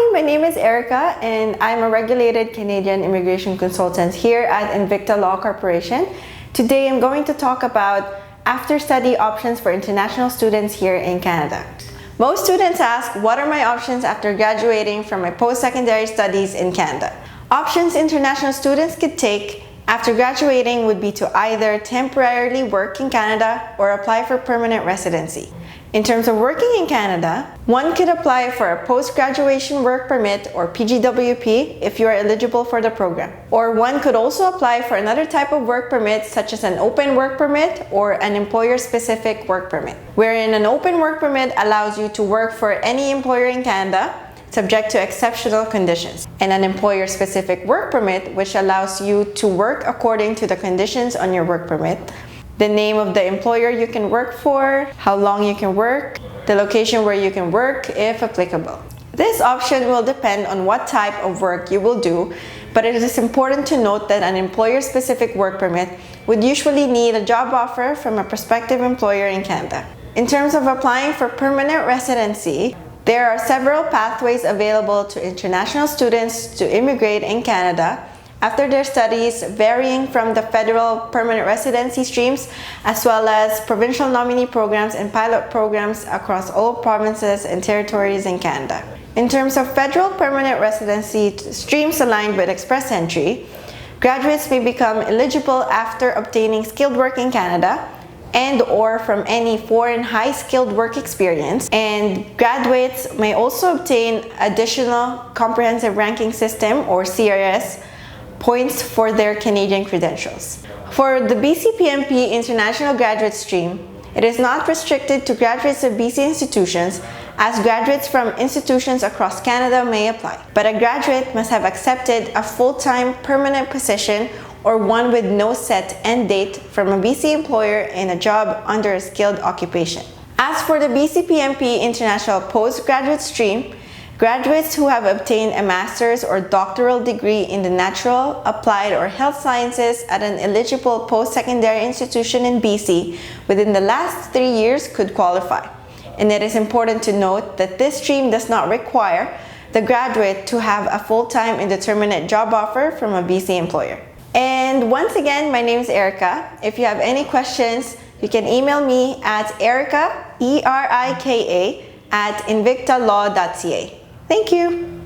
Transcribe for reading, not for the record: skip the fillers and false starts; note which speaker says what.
Speaker 1: Hi, my name is Erica and I'm a regulated Canadian immigration consultant here at Invicta Law Corporation. Today I'm going to talk about after-study options for international students here in Canada. Most students ask, what are my options after graduating from my post-secondary studies in Canada? Options international students could take after graduating would be to either temporarily work in Canada or apply for permanent residency. In terms of working in Canada, one could apply for a post-graduation work permit or PGWP if you are eligible for the program. Or one could also apply for another type of work permit such as an open work permit or an employer-specific work permit, wherein an open work permit allows you to work for any employer in Canada subject to exceptional conditions, and an employer-specific work permit which allows you to work according to the conditions on your work permit, the name of the employer you can work for, how long you can work, the location where you can work if applicable. This option will depend on what type of work you will do, but it is important to note that an employer-specific work permit would usually need a job offer from a prospective employer in Canada. In terms of applying for permanent residency, there are several pathways available to international students to immigrate in Canada after their studies, varying from the federal permanent residency streams as well as provincial nominee programs and pilot programs across all provinces and territories in Canada. In terms of federal permanent residency streams aligned with express entry, graduates may become eligible after obtaining skilled work in Canada and or from any foreign high-skilled work experience, and graduates may also obtain additional comprehensive ranking system or CRS points for their Canadian credentials. For the Bcpmp International Graduate Stream, it is not restricted to graduates of BC institutions, as graduates from institutions across Canada may apply. But a graduate must have accepted a full-time permanent position or one with no set end date from a BC employer in a job under a skilled occupation. As for the Bcpmp International Postgraduate Stream, graduates who have obtained a master's or doctoral degree in the natural, applied, or health sciences at an eligible post-secondary institution in BC within the last 3 years could qualify. And it is important to note that this stream does not require the graduate to have a full-time indeterminate job offer from a BC employer. And once again, my name is Erica. If you have any questions, you can email me at erica, E-R-I-K-A, @invictalaw.ca. Thank you.